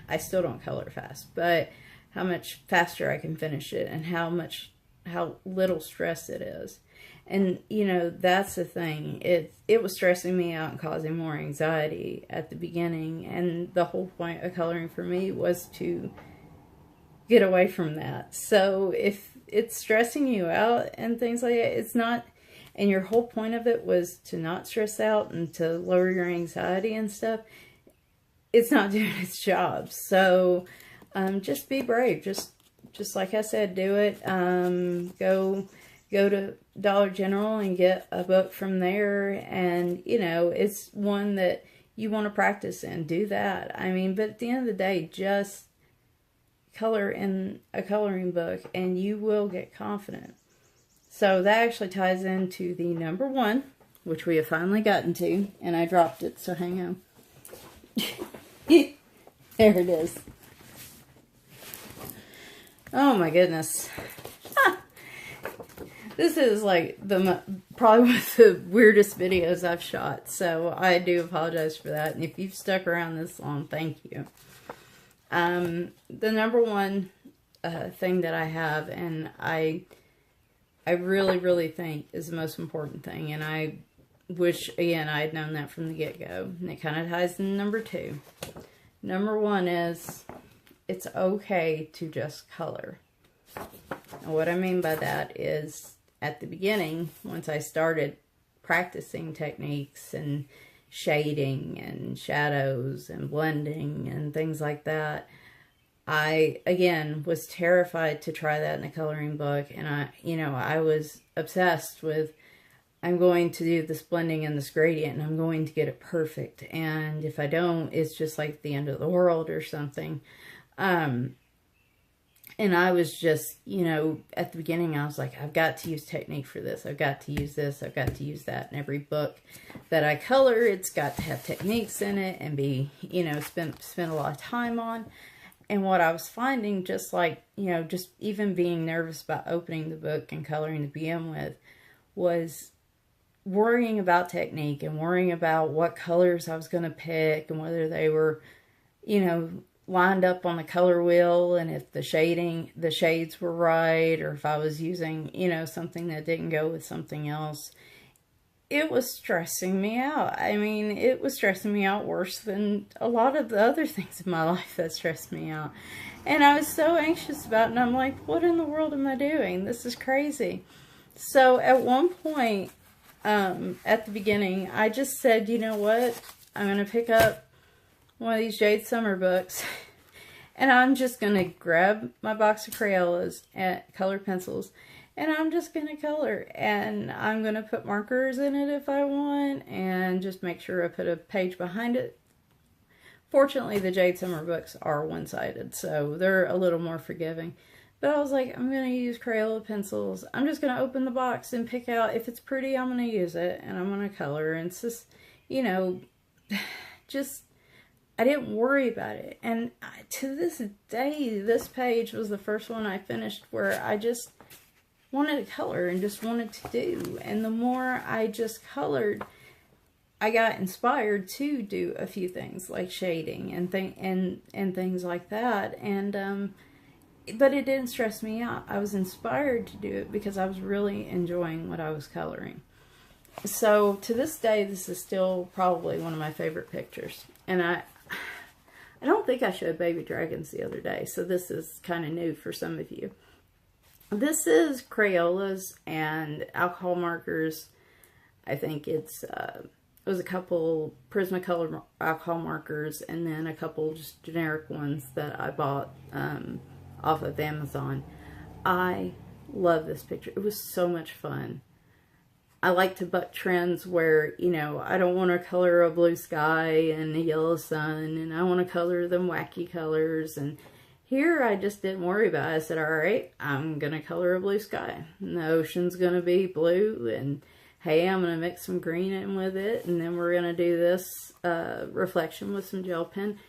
Speaker 1: I still don't color fast, but how much faster I can finish it, and how little stress it is. And, you know, that's the thing. It was stressing me out and causing more anxiety at the beginning. And the whole point of coloring for me was to get away from that. So if it's stressing you out and things like that, it's not, and your whole point of it was to not stress out and to lower your anxiety and stuff, it's not doing its job. So just be brave. Just like I said, do it. Go to Dollar General and get a book from there, and, you know, it's one that you want to practice in, do that. I mean, but at the end of the day, just color in a coloring book and you will get confident. So that actually ties into the number 1, which we have finally gotten to, and I dropped it, so hang on. There it is. Oh my goodness. This is like probably one of the weirdest videos I've shot, so I do apologize for that. And if you've stuck around this long, thank you. The number 1 thing that I have, and I really, really think is the most important thing, and I wish, again, I had known that from the get-go, and it kind of ties into number 2. Number 1 is, it's okay to just color. And what I mean by that is, at the beginning, once I started practicing techniques and shading and shadows and blending and things like that, I, again, was terrified to try that in a coloring book. And I was obsessed with, I'm going to do this blending and this gradient, and I'm going to get it perfect. And if I don't, it's just like the end of the world or something. And I was just, you know, at the beginning, I was like, I've got to use technique for this. I've got to use this. I've got to use that. In every book that I color, it's got to have techniques in it and be, you know, spend a lot of time on. And what I was finding, just like, you know, just even being nervous about opening the book and coloring to begin with, was worrying about technique and worrying about what colors I was going to pick and whether they were, you know, lined up on the color wheel, and if the shades were right, or if I was using, you know, something that didn't go with something else. It was stressing me out. I mean, it was stressing me out worse than a lot of the other things in my life that stressed me out. And I was so anxious about it, and I'm like, what in the world am I doing? This is crazy. So at one point, at the beginning, I just said, you know what? I'm going to pick up one of these Jade Summer books, and I'm just going to grab my box of Crayolas and colored pencils, and I'm just going to color, and I'm going to put markers in it if I want, and just make sure I put a page behind it Fortunately, the Jade Summer books are one-sided, so they're a little more forgiving. But I was like, I'm going to use Crayola pencils. I'm just going to open the box and pick out, if it's pretty, I'm going to use it, and I'm going to color. And it's just, you know, just, I didn't worry about it. And to this day, this page was the first one I finished where I just wanted to color and just wanted to do. And the more I just colored, I got inspired to do a few things like shading and things like that. And but it didn't stress me out. I was inspired to do it because I was really enjoying what I was coloring. So to this day, this is still probably one of my favorite pictures. And I don't think I showed baby dragons the other day, so this is kind of new for some of you. This is Crayolas and alcohol markers. I think it was a couple Prismacolor alcohol markers and then a couple just generic ones that I bought off of Amazon. I love this picture. It was so much fun. I like to buck trends where, you know, I don't want to color a blue sky and a yellow sun, and I want to color them wacky colors. And here I just didn't worry about it. I said, all right, I'm going to color a blue sky. And the ocean's going to be blue, and hey, I'm going to mix some green in with it, and then we're going to do this reflection with some gel pen.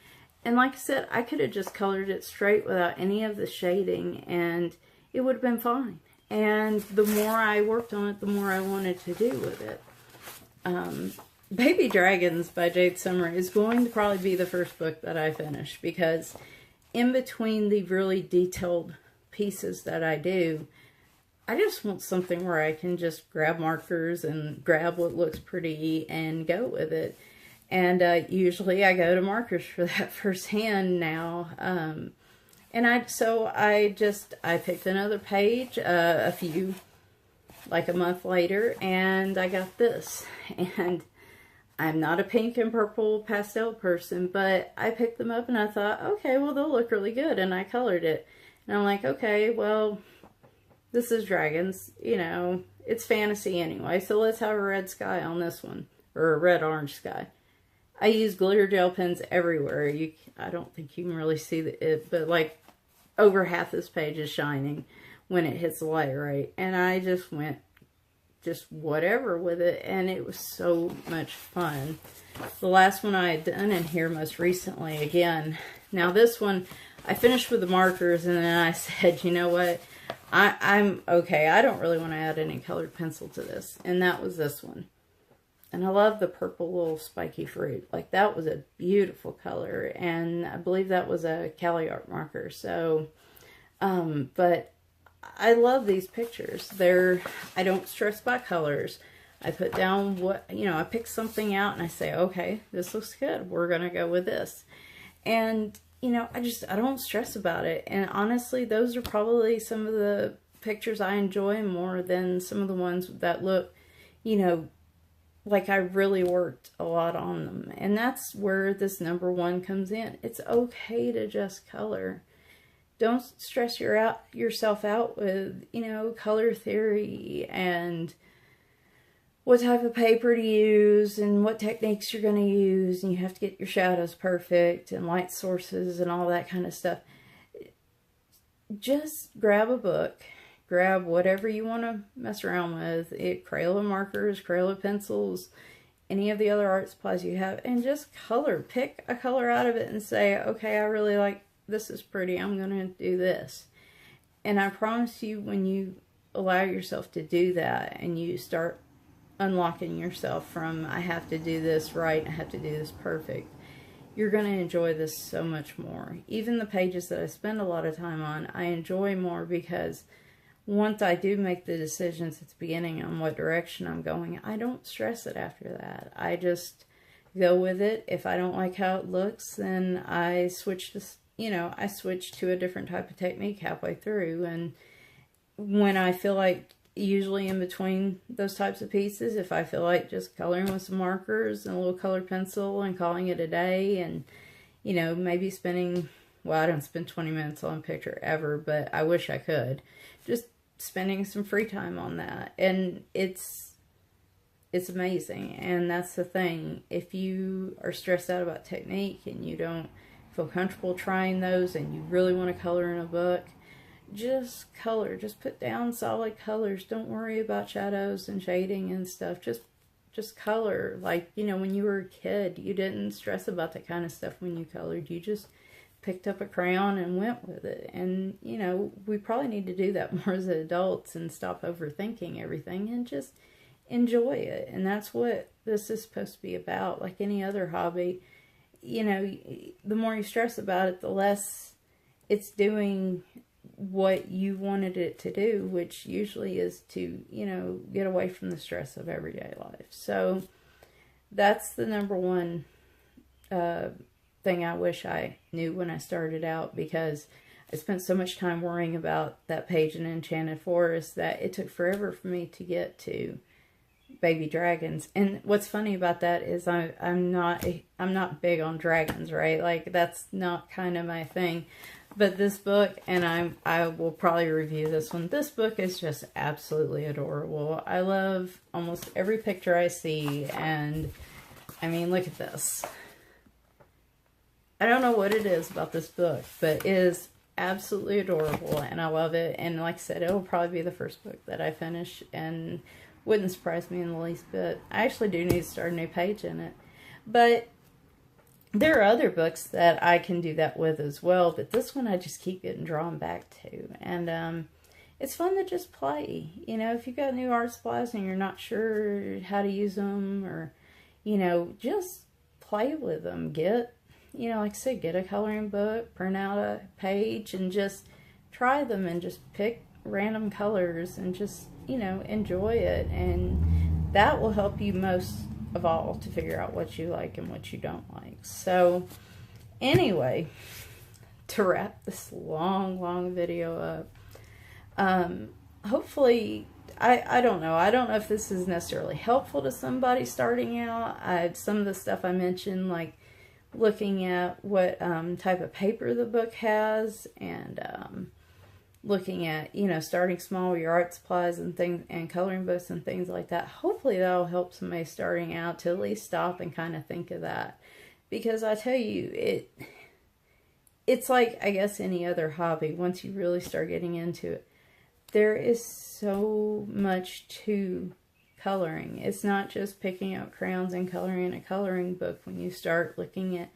Speaker 1: And like I said, I could have just colored it straight without any of the shading, and it would have been fine. And the more I worked on it, the more I wanted to do with it. Baby Dragons by Jade Summer is going to probably be the first book that I finish, because in between the really detailed pieces that I do, I just want something where I can just grab markers and grab what looks pretty and go with it. And usually I go to markers for that firsthand now. And I picked another page like a month later, and I got this. And I'm not a pink and purple pastel person, but I picked them up and I thought, okay, well, they'll look really good. And I colored it. And I'm like, okay, well, this is dragons, you know, it's fantasy anyway, so let's have a red sky on this one, or a red-orange sky. I use glitter gel pens everywhere. I don't think you can really see it, but like over half this page is shining when it hits the light, right? And I just went just whatever with it, and it was so much fun. The last one I had done in here most recently, again, now this one, I finished with the markers, and then I said, you know what? I'm okay. I don't really want to add any colored pencil to this. And that was this one. And I love the purple little spiky fruit. Like, that was a beautiful color. And I believe that was a Cali Art marker. So, but I love these pictures. I don't stress about colors. I put down I pick something out and I say, okay, this looks good. We're going to go with this. And you know, I don't stress about it. And honestly, those are probably some of the pictures I enjoy more than some of the ones that look, you know, like I really worked a lot on them. And that's where this number 1 comes in. It's okay to just color. Don't stress yourself out with, you know, color theory and what type of paper to use and what techniques you're going to use, and you have to get your shadows perfect and light sources and all that kind of stuff. Just grab a book, grab whatever you want to mess around with, Crayola markers, Crayola pencils, any of the other art supplies you have, and just color. Pick a color out of it and say, okay, I really like, this is pretty, I'm going to do this. And I promise you, when you allow yourself to do that and you start unlocking yourself from, I have to do this right, I have to do this perfect, you're going to enjoy this so much more. Even the pages that I spend a lot of time on, I enjoy more, because once I do make the decisions at the beginning on what direction I'm going, I don't stress it after that. I just go with it. If I don't like how it looks, then I switch to a different type of technique halfway through. And when I feel like, usually in between those types of pieces, if I feel like just coloring with some markers and a little colored pencil and calling it a day, and, you know, maybe spending, well, I don't spend 20 minutes on a picture ever, but I wish I could, just spending some free time on that. And it's it's amazing. And that's the thing. If you are stressed out about technique and you don't feel comfortable trying those and you really want to color in a book, just color. Just put down solid colors. Don't worry about shadows and shading and stuff. Just color. Like, you know, when you were a kid, you didn't stress about that kind of stuff when you colored. You just picked up a crayon and went with it. And, you know, we probably need to do that more as adults and stop overthinking everything and just enjoy it. And that's what this is supposed to be about. Like any other hobby, you know, the more you stress about it, the less it's doing what you wanted it to do, which usually is to, you know, get away from the stress of everyday life. So that's the number one thing I wish I knew when I started out, because I spent so much time worrying about that page in Enchanted Forest that it took forever for me to get to baby dragons. And what's funny about that is I'm not big on dragons, right? Like, that's not kind of my thing. But this book, and I will probably review this one. This book is just absolutely adorable. I love almost every picture I see, and I mean, look at this. I don't know what it is about this book, but it is absolutely adorable, and I love it. And like I said, it'll probably be the first book that I finish, and wouldn't surprise me in the least bit. I actually do need to start a new page in it. But there are other books that I can do that with as well, but this one I just keep getting drawn back to. And it's fun to just play. You know, if you've got new art supplies and you're not sure how to use them, or, you know, just play with them. Get, you know, like I said, get a coloring book, print out a page, and just try them and just pick random colors and just, you know, enjoy it. And that will help you most of all to figure out what you like and what you don't like. So anyway, to wrap this long video up, hopefully, I don't know if this is necessarily helpful to somebody starting out. Some of the stuff I mentioned, like looking at what type of paper the book has, and looking at, you know, starting small with your art supplies and things, and coloring books and things like that. Hopefully that'll help somebody starting out to at least stop and kind of think of that. Because I tell you, it's like, I guess, any other hobby. Once you really start getting into it, there is so much to coloring. It's not just picking up crayons and coloring in a coloring book. When you start looking at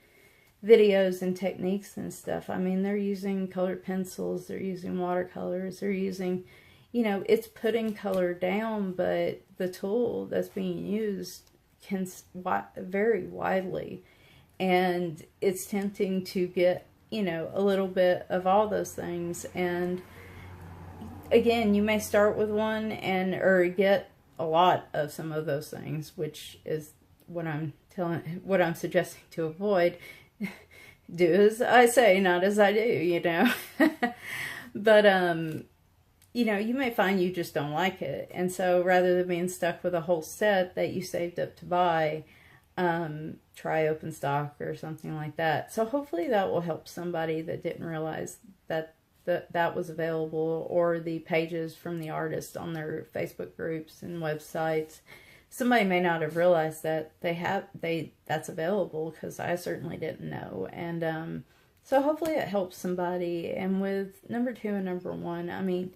Speaker 1: videos and techniques and stuff, I mean, they're using colored pencils, they're using watercolors, they're using, you know, it's putting color down, but the tool that's being used can vary widely, and it's tempting to get, you know, a little bit of all those things. And again, you may start with one or get a lot of some of those things, which is what I'm suggesting to avoid. Do as I say, not as I do, you know. But, you know, you may find you just don't like it. And so rather than being stuck with a whole set that you saved up to buy, try open stock or something like that. So hopefully that will help somebody that didn't realize that that was available, or the pages from the artist on their Facebook groups and websites. Somebody may not have realized that that's available, because I certainly didn't know. And so hopefully it helps somebody. And with number 2 and number 1, I mean,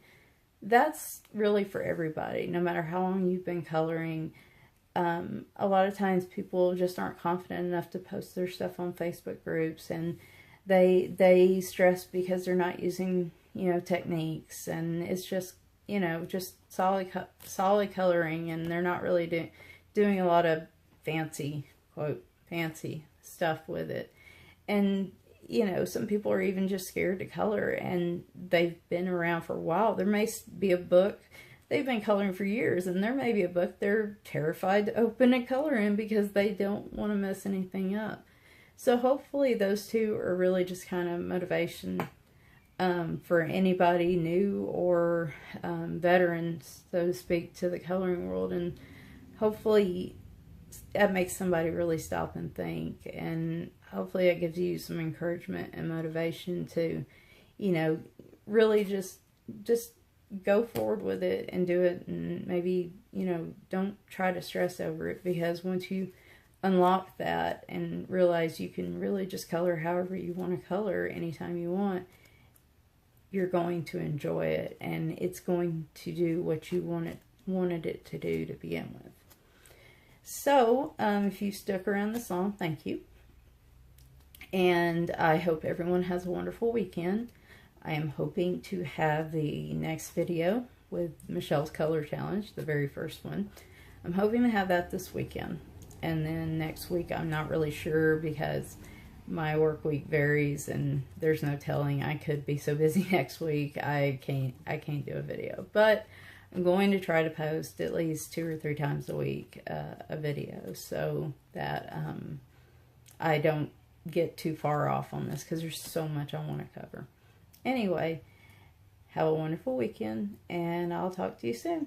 Speaker 1: that's really for everybody, no matter how long you've been coloring. A lot of times people just aren't confident enough to post their stuff on Facebook groups, and they stress because they're not using, you know, techniques, and it's just, you know, just solid coloring, and they're not really doing a lot of fancy, quote, fancy stuff with it. And, you know, some people are even just scared to color, and they've been around for a while. There may be a book they've been coloring for years, and there may be a book they're terrified to open and color in because they don't want to mess anything up. So hopefully those two are really just kind of motivation for anybody new or veterans, so to speak, to the coloring world. And hopefully that makes somebody really stop and think. And hopefully it gives you some encouragement and motivation to, you know, really just go forward with it and do it, and maybe you know, don't try to stress over it, because once you unlock that and realize you can really just color however you want to color anytime you want, you're going to enjoy it, and it's going to do what you wanted it to do to begin with. So, if you stuck around this long, thank you. And I hope everyone has a wonderful weekend. I am hoping to have the next video with Michelle's Color Challenge, the very first one. I'm hoping to have that this weekend. And then next week, I'm not really sure, because my work week varies and there's no telling. I could be so busy next week I can't do a video, but I'm going to try to post at least 2 or 3 times a week a video, so that I don't get too far off on this, because there's so much I want to cover. Anyway, have a wonderful weekend, and I'll talk to you soon.